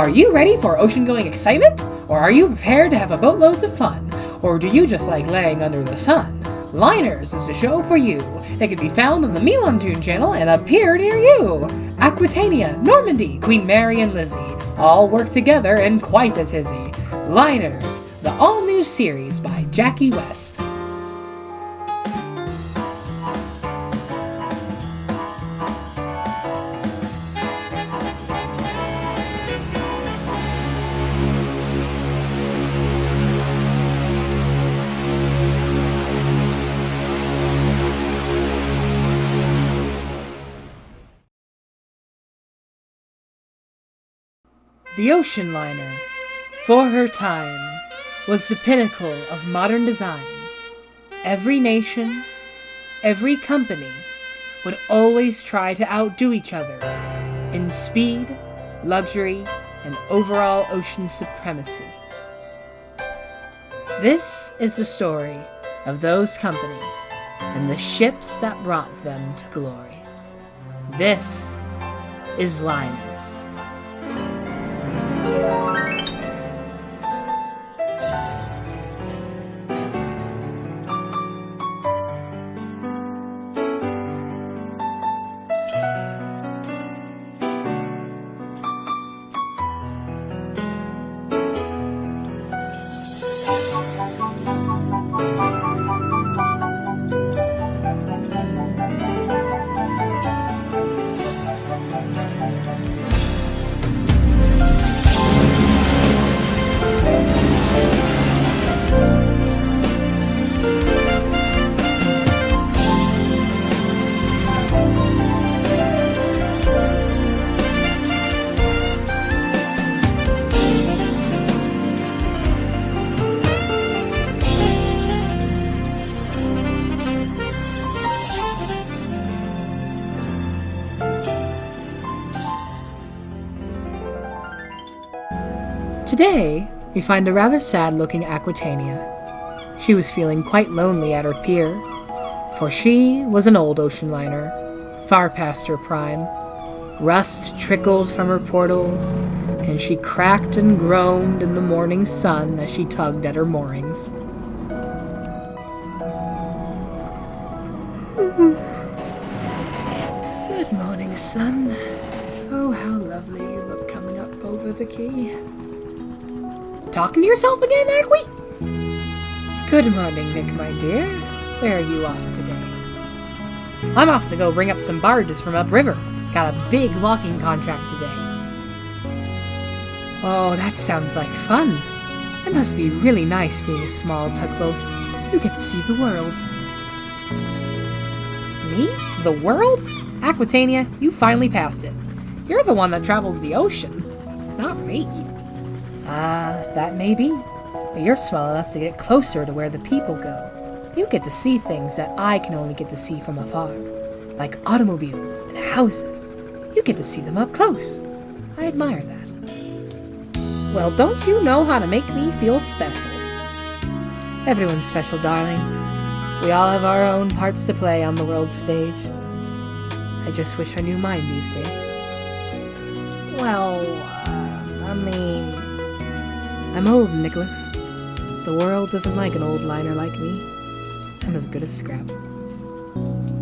Are you ready for ocean-going excitement? Or are you prepared to have a boatloads of fun? Or do you just like laying under the sun? Liners is a show for you. It can be found on the MilanToon channel and appear near you. Aquitania, Normandy, Queen Mary and Lizzie all work together in quite a tizzy. Liners, the all-new series by Jackie West. The ocean liner, for her time, was the pinnacle of modern design. Every nation, every company would always try to outdo each other in speed, luxury, and overall ocean supremacy. This is the story of those companies and the ships that brought them to glory. This is Liners. Today, we find a rather sad-looking Aquitania. She was feeling quite lonely at her pier, for she was an old ocean liner, far past her prime. Rust trickled from her portals, and she cracked and groaned in the morning sun as she tugged at her moorings. Good morning, sun. Oh, how lovely you look coming up over the quay. Talking to yourself again, Aqui? Good morning, Nick, my dear. Where are you off today? I'm off to go bring up some barges from upriver. Got a big locking contract today. Oh, that sounds like fun. It must be really nice being a small tugboat. You get to see the world. Me? The world? Aquitania, you finally passed it. You're the one that travels the ocean, not me. That may be, but you're small enough to get closer to where the people go. You get to see things that I can only get to see from afar, like automobiles and houses. You get to see them up close. I admire that. Well, don't you know how to make me feel special? Everyone's special, darling. We all have our own parts to play on the world stage. I just wish I knew mine these days. Well, I'm old, Nicholas. The world doesn't like an old liner like me. I'm as good as scrap.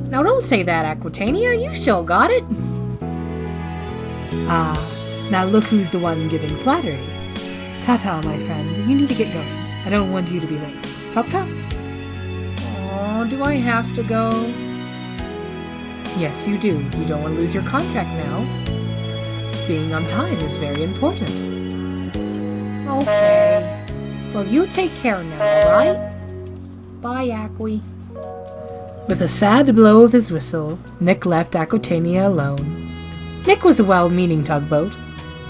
Now don't say that, Aquitania. You still got it. Now look who's the one giving flattery. Ta-ta, my friend. You need to get going. I don't want you to be late. Chop-chop. Oh, do I have to go? Yes, you do. You don't want to lose your contract now. Being on time is very important. Okay. Well, you take care now, alright? Bye, Aqui. With a sad blow of his whistle, Nick left Aquitania alone. Nick was a well-meaning tugboat,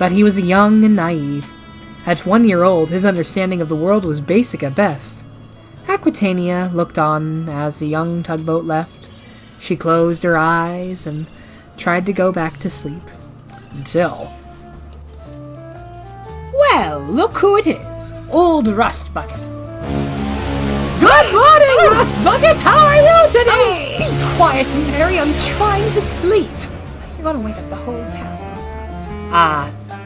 but he was young and naive. At 1 year old, his understanding of the world was basic at best. Aquitania looked on as the young tugboat left. She closed her eyes and tried to go back to sleep. Until... Well, look who it is. Old Rust Bucket. Good morning, Rust Bucket! How are you today? Be quiet, Mary. I'm trying to sleep. You're gonna wake up the whole town.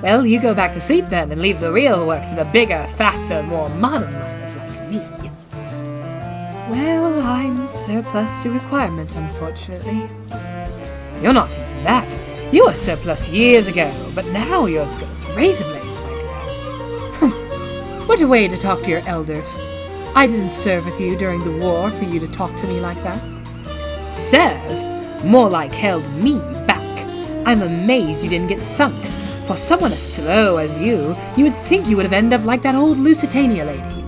Well, you go back to sleep then and leave the real work to the bigger, faster, more modern miners like me. Well, I'm surplus to requirement, unfortunately. You're not even that. You were surplus years ago, but now you're as good as razor blades, my dear. What a way to talk to your elders. I didn't serve with you during the war for you to talk to me like that. Serve? More like held me back. I'm amazed you didn't get sunk. For someone as slow as you would think you would have ended up like that old Lusitania lady.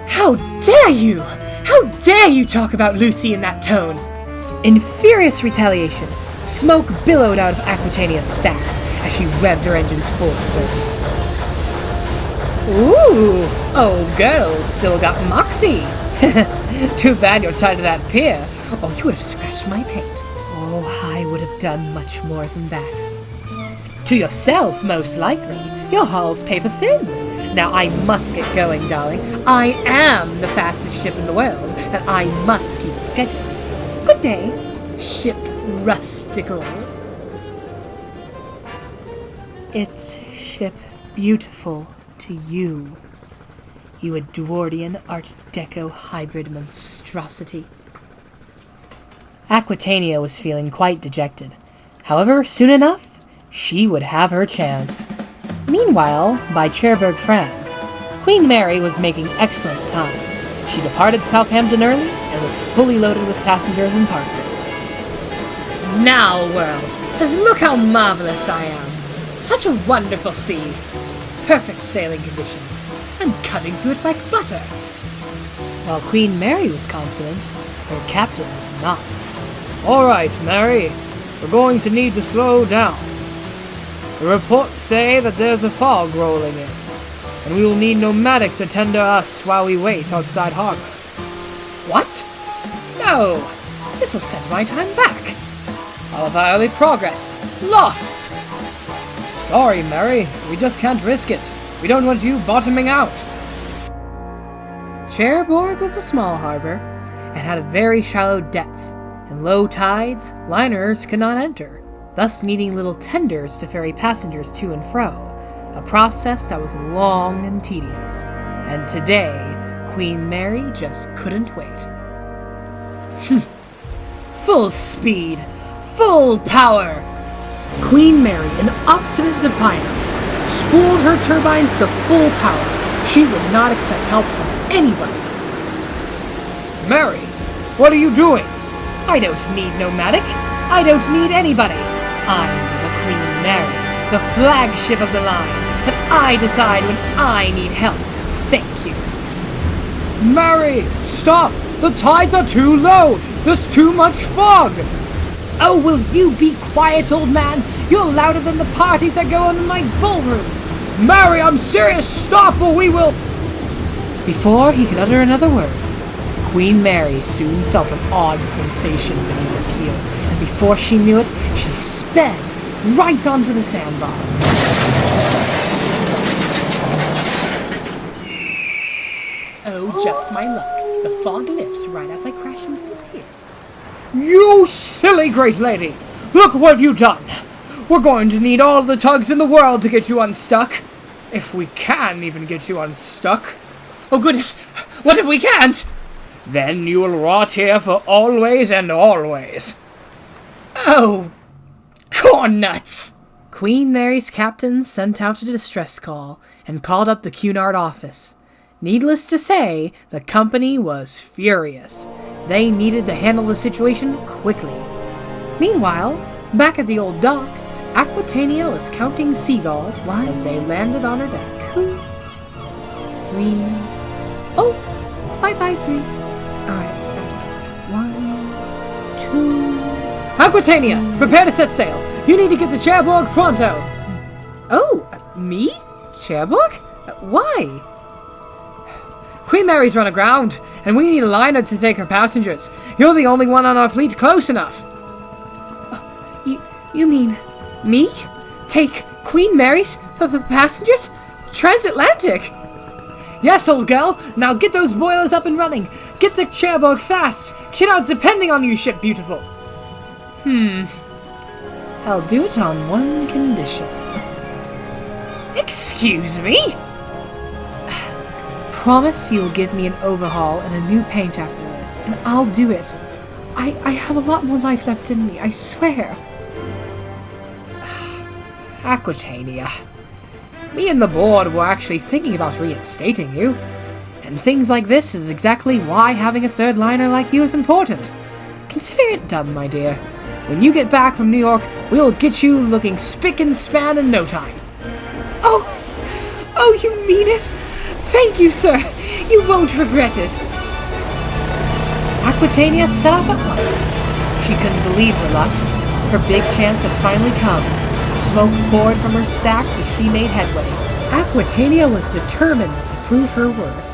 How dare you! How dare you talk about Lucy in that tone! In furious retaliation, smoke billowed out of Aquitania's stacks as she revved her engines full stern. Ooh, old girl's still got moxie. Too bad you're tied to that pier, or you would have scratched my paint. Oh, I would have done much more than that. To yourself, most likely. Your hull's paper thin. Now I must get going, darling. I am the fastest ship in the world, and I must keep the schedule. Good day, Ship Rustical. It's Ship Beautiful to you, you Edwardian Art Deco hybrid monstrosity. Aquitania was feeling quite dejected. However, soon enough, she would have her chance. Meanwhile, by Cherbourg, France, Queen Mary was making excellent time. She departed Southampton early and was fully loaded with passengers and parcels. Now, world, just look how marvelous I am. Such a wonderful sea. Perfect sailing conditions. I'm cutting through it like butter. While Queen Mary was confident, her captain was not. All right, Mary, we're going to need to slow down. The reports say that there's a fog rolling in, and we will need nomadic to tend to us while we wait outside harbor. What? No! This will set my time back. All of our early progress lost! Sorry, Mary, we just can't risk it. We don't want you bottoming out. Cherbourg was a small harbor and had a very shallow depth. In low tides, liners could not enter, thus needing little tenders to ferry passengers to and fro, a process that was long and tedious. And today, Queen Mary just couldn't wait. Full speed! Full power! Queen Mary, in obstinate defiance, spooled her turbines to full power. She would not accept help from anybody. Mary, what are you doing? I don't need nomadic. I don't need anybody. I'm the Queen Mary, the flagship of the line, and I decide when I need help. Thank you. Mary, stop! The tides are too low! There's too much fog! Oh, will you be quiet, old man? You're louder than the parties that go on in my ballroom. Mary, I'm serious! Stop or we will... Before he could utter another word, Queen Mary soon felt an odd sensation beneath her keel, and before she knew it, she sped right onto the sandbar. Oh, just my luck. The fog lifts right as I crash into the pier. You silly great lady! Look what you've done! We're going to need all the tugs in the world to get you unstuck. If we can even get you unstuck. Oh goodness, what if we can't? Then you will rot here for always and always. Oh, corn nuts! Queen Mary's captain sent out a distress call and called up the Cunard office. Needless to say, the company was furious. They needed to handle the situation quickly. Meanwhile, back at the old dock, Aquitania was counting seagulls as they landed on her deck. 2, 3... Oh! Bye-bye, 3. Alright, start again. 1, 2... Aquitania! Prepare to set sail! You need to get to Cherbourg pronto! Oh, me? Cherbourg? Why? Queen Mary's run aground, and we need a liner to take her passengers. You're the only one on our fleet close enough. You mean me? Take Queen Mary's passengers? Transatlantic? Yes, old girl. Now get those boilers up and running. Get to Cherbourg fast. Cunard's depending on you, Ship Beautiful. I'll do it on one condition. Excuse me? Promise you'll give me an overhaul and a new paint after this, and I'll do it. I have a lot more life left in me, I swear. Aquitania. Me and the board were actually thinking about reinstating you. And things like this is exactly why having a third liner like you is important. Consider it done, my dear. When you get back from New York, we'll get you looking spick and span in no time. Oh, you mean it? Thank you, sir. You won't regret it. Aquitania set off at once. She couldn't believe her luck. Her big chance had finally come. Smoke poured from her stacks as she made headway. Aquitania was determined to prove her worth.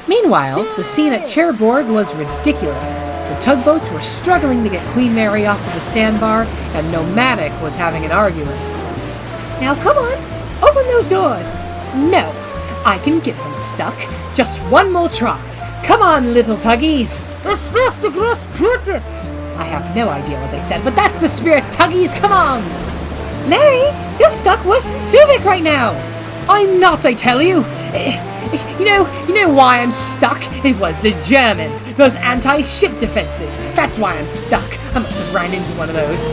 Meanwhile, the scene at Cherbourg was ridiculous. The tugboats were struggling to get Queen Mary off of the sandbar, and Nomadic was having an argument. Now come on, open those doors. No, I can get unstuck. Just one more try. Come on, little tuggies. I have no idea what they said, but that's the spirit, tuggies, come on! Mary, you're stuck worse than Suvik right now! I'm not, I tell you! You know why I'm stuck? It was the Germans, those anti-ship defenses. That's why I'm stuck. I must have ran into one of those.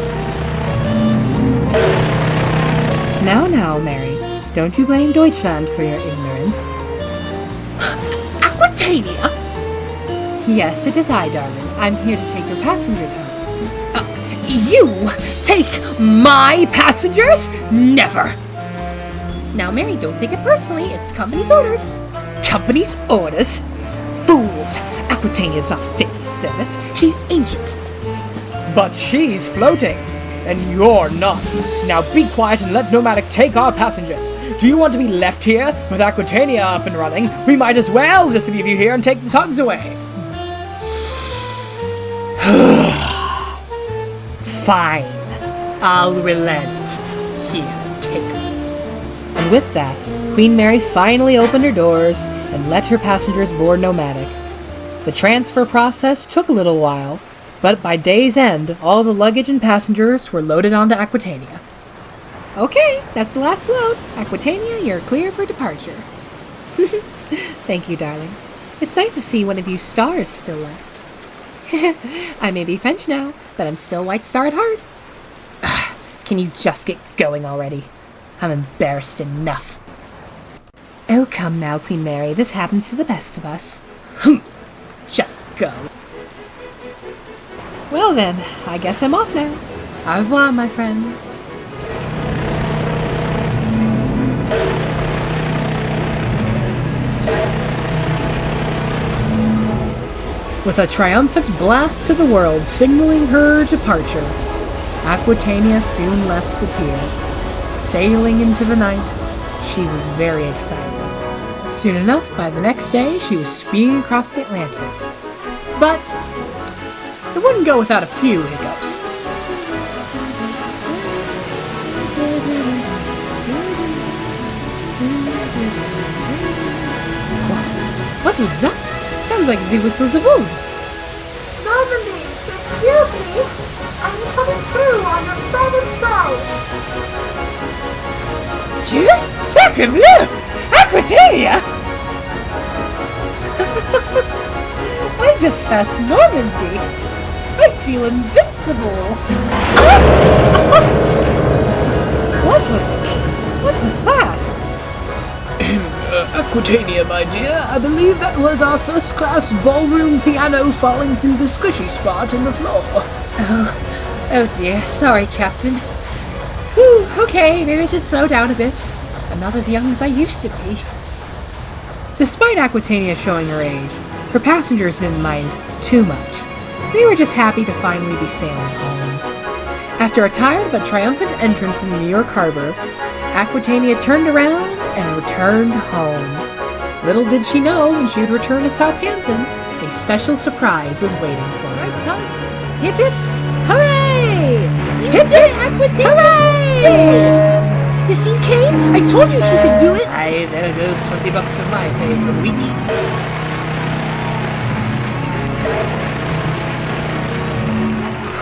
Now, Mary, don't you blame Deutschland for your ignorance. Aquitania? Yes, it is I, darling. I'm here to take your passengers home. You take my passengers? Never! Now, Mary, don't take it personally. It's company's orders. Company's orders? Fools! Aquitania's not fit for service. She's ancient. But she's floating, and you're not. Now be quiet and let Nomadic take our passengers. Do you want to be left here with Aquitania up and running? We might as well just leave you here and take the tugs away. Fine. I'll relent. Here, take them. And with that, Queen Mary finally opened her doors and let her passengers board Nomadic. The transfer process took a little while, but by day's end, all the luggage and passengers were loaded onto Aquitania. Okay, that's the last load. Aquitania, you're clear for departure. Thank you, darling. It's nice to see one of you stars still left. I may be French now, but I'm still White Star at heart. Can you just get going already? I'm embarrassed enough. Oh, come now, Queen Mary. This happens to the best of us. Humph! Just go. Well then, I guess I'm off now. Au revoir, my friends. With a triumphant blast to the world signaling her departure, Aquitania soon left the pier. Sailing into the night, she was very excited. Soon enough, by the next day, she was speeding across the Atlantic. But it wouldn't go without a few hiccups. What was that? Sounds like the whistles of wood. Normandy, excuse me. I'm coming through on your starboard side. Sacre bleu! Aquitania! I just passed Normandy. I feel invincible. What was that? Aquitania, my dear, I believe that was our first-class ballroom piano falling through the squishy spot in the floor. Oh dear. Sorry, Captain. Whew, okay, maybe I should slow down a bit. I'm not as young as I used to be. Despite Aquitania showing her age, her passengers didn't mind too much. They were just happy to finally be sailing home. After a tired but triumphant entrance in New York Harbor, Aquitania turned around and returned home. Little did she know when she would return to Southampton, a special surprise was waiting for her. Right, tugs. Hip hip, hooray! You Hip did, hip, Aquitania. hooray! You see, Kate? I told you she could do it! Aye, there goes $20 of my pay for the week.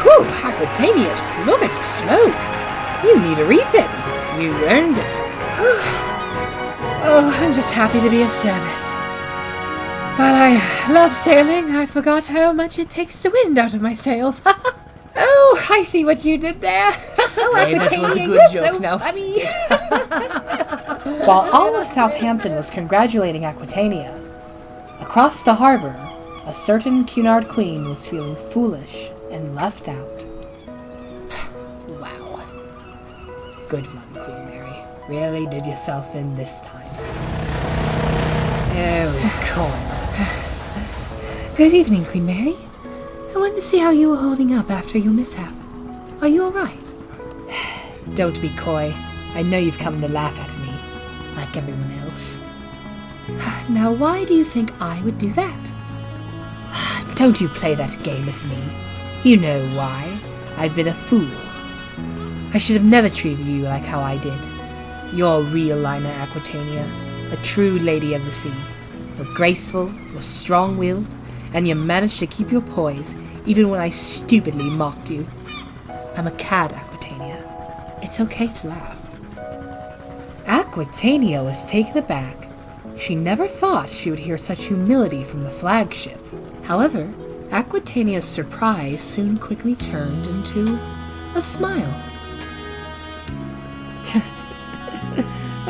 Whew, Aquitania, just look at your smoke! You need a refit. You earned it. Oh, I'm just happy to be of service. While I love sailing, I forgot how much it takes the wind out of my sails. Oh, I see what you did there. Oh, Hey, that was a Aquitania, good you're joke, so no. funny. While all of Southampton was congratulating Aquitania, across the harbor, a certain Cunard queen was feeling foolish and left out. Wow. Good one, Queen Mary. Really did yourself in this time. Oh, cornets. Good evening, Queen Mary. I wanted to see how you were holding up after your mishap. Are you alright? Don't be coy. I know you've come to laugh at me, like everyone else. Now, why do you think I would do that? Don't you play that game with me. You know why. I've been a fool. I should have never treated you like how I did. You're a real liner, Aquitania, a true lady of the sea. You're graceful, you're strong-willed, and you managed to keep your poise even when I stupidly mocked you. I'm a cad, Aquitania. It's okay to laugh. Aquitania was taken aback. She never thought she would hear such humility from the flagship. However, Aquitania's surprise soon quickly turned into a smile.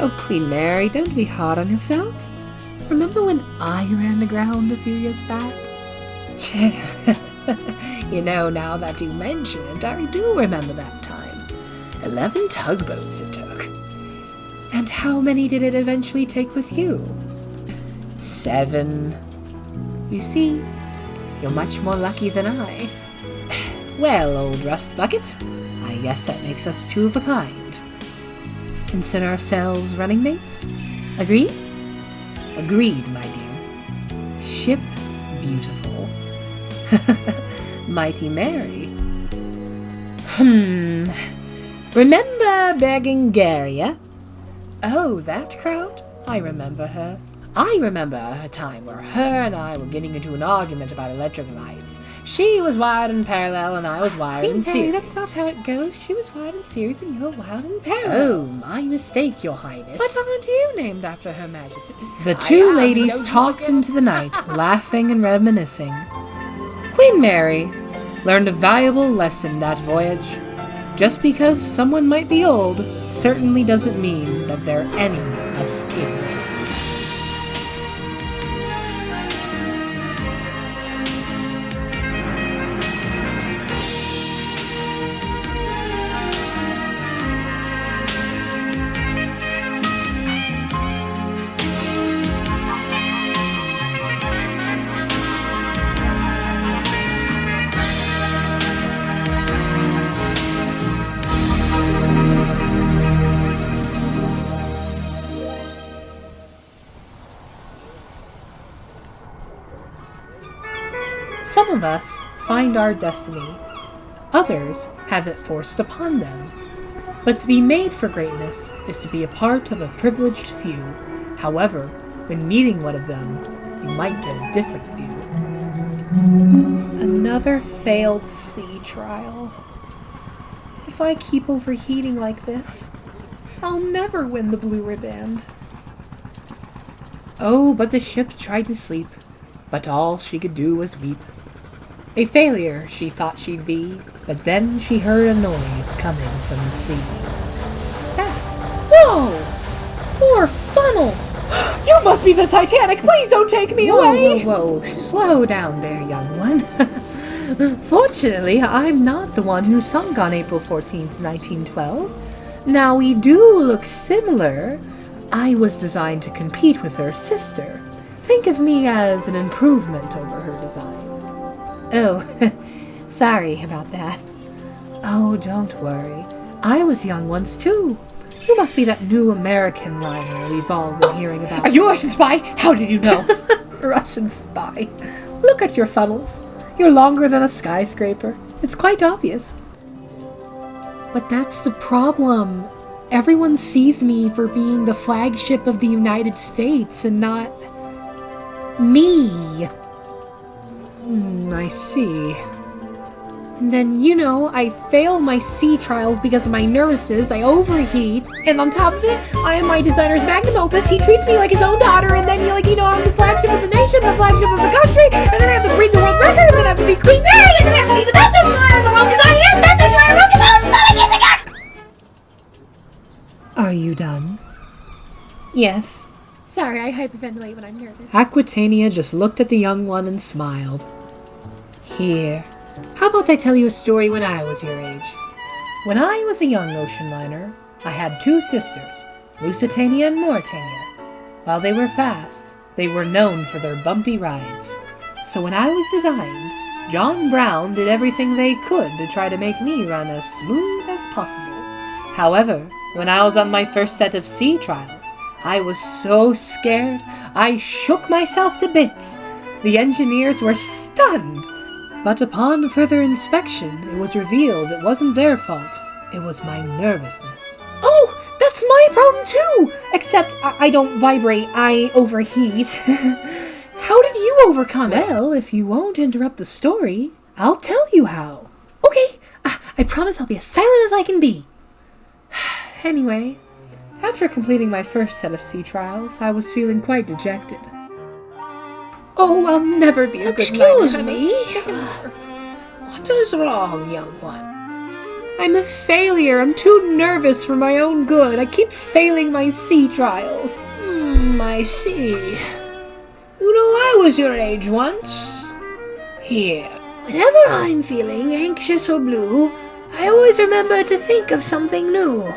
Oh, Queen Mary, don't be hard on yourself. Remember when I ran aground a few years back? You know, now that you mention it, I do remember that time. 11 tugboats it took. And how many did it eventually take with you? 7. You see, you're much more lucky than I. Well, old rust bucket, I guess that makes us two of a kind. Consider ourselves running mates? Agreed? Agreed, my dear. Ship beautiful. Mighty Mary. Remember Bergengaria? Oh, that crowd? I remember her. I remember a time where her and I were getting into an argument about electric lights. She was wired and parallel, and I was wired and series. That's not how it goes. She was wired and series, and you're wired and parallel. Oh, my mistake, Your Highness. But aren't you named after Her Majesty? The two ladies talked into the night, laughing and reminiscing. Queen Mary learned a valuable lesson that voyage. Just because someone might be old certainly doesn't mean that they're any less capable. Some of us find our destiny. Others have it forced upon them. But to be made for greatness is to be a part of a privileged few. However, when meeting one of them, you might get a different view. Another failed sea trial. If I keep overheating like this, I'll never win the blue ribband. Oh, but the ship tried to sleep, but all she could do was weep. A failure she thought she'd be, but then she heard a noise coming from the sea. What's that? Whoa! 4 funnels! You must be the Titanic! Please don't take me away! Whoa, slow down there, young one. Fortunately, I'm not the one who sunk on April 14th, 1912. Now, we do look similar. I was designed to compete with her sister. Think of me as an improvement over her design. Oh, sorry about that. Oh, don't worry. I was young once, too. You must be that new American liner we've all been hearing about. Are you a Russian spy? How did you know? Russian spy. Look at your funnels. You're longer than a skyscraper. It's quite obvious. But that's the problem. Everyone sees me for being the flagship of the United States and not me. I see. And then, you know, I fail my sea trials because of my nervousness, I overheat, and on top of it, I am my designer's magnum opus. He treats me like his own daughter, and then, I'm the flagship of the nation, the flagship of the country, and then I have to breed the world record, and then I have to be Queen Mary, and then I have to be the best ocean liner in the world, because I am the best ocean liner in the world, because I was the son of Kissing Cats! Are you done? Yes. Sorry, I hyperventilate when I'm nervous. Aquitania just looked at the young one and smiled. Here, how about I tell you a story when I was your age? When I was a young ocean liner, I had 2 sisters, Lusitania and Mauritania. While they were fast, they were known for their bumpy rides. So when I was designed, John Brown did everything they could to try to make me run as smooth as possible. However, when I was on my first set of sea trials, I was so scared, I shook myself to bits. The engineers were stunned. But upon further inspection, it was revealed it wasn't their fault. It was my nervousness. Oh, that's my problem too! Except I don't vibrate, I overheat. How did you overcome it? Well, if you won't interrupt the story, I'll tell you how. Okay, I promise I'll be as silent as I can be. Anyway, after completing my first set of sea trials, I was feeling quite dejected. Oh, I'll never be a good liner. Excuse me? What is wrong, young one? I'm a failure. I'm too nervous for my own good. I keep failing my sea trials. I see. I was your age once. Here, whenever I'm feeling anxious or blue, I always remember to think of something new.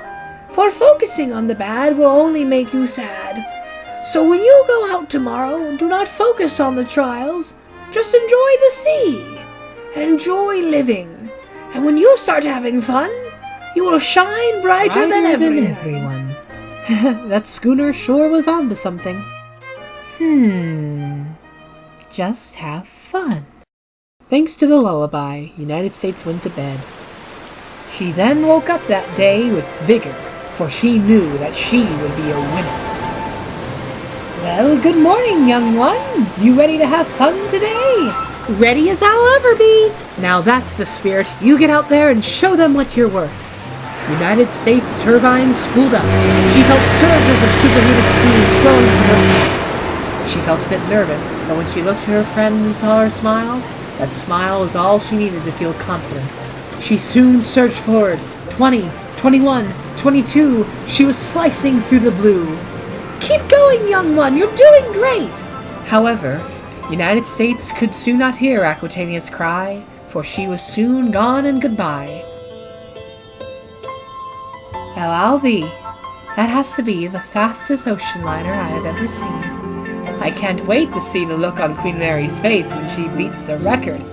For focusing on the bad will only make you sad. So when you go out tomorrow, do not focus on the trials. Just enjoy the sea and enjoy living. And when you start having fun, you will shine brighter than everyone. That schooner sure was onto something. Just have fun. Thanks to the lullaby, United States went to bed. She then woke up that day with vigor, for she knew that she would be a winner. Well, good morning, young one. You ready to have fun today? Ready as I'll ever be. Now that's the spirit. You get out there and show them what you're worth. United States turbine spooled up. She felt surges of superheated steam flowing from her pipes. She felt a bit nervous, but when she looked to her friend and saw her smile, that smile was all she needed to feel confident. She soon surged forward. 20, 21, 22. She was slicing through the blue. Keep going, young one. You're doing great. However, United States could soon not hear Aquitania's cry, for she was soon gone and goodbye. Well, I'll be. That has to be the fastest ocean liner I have ever seen. I can't wait to see the look on Queen Mary's face when she beats the record.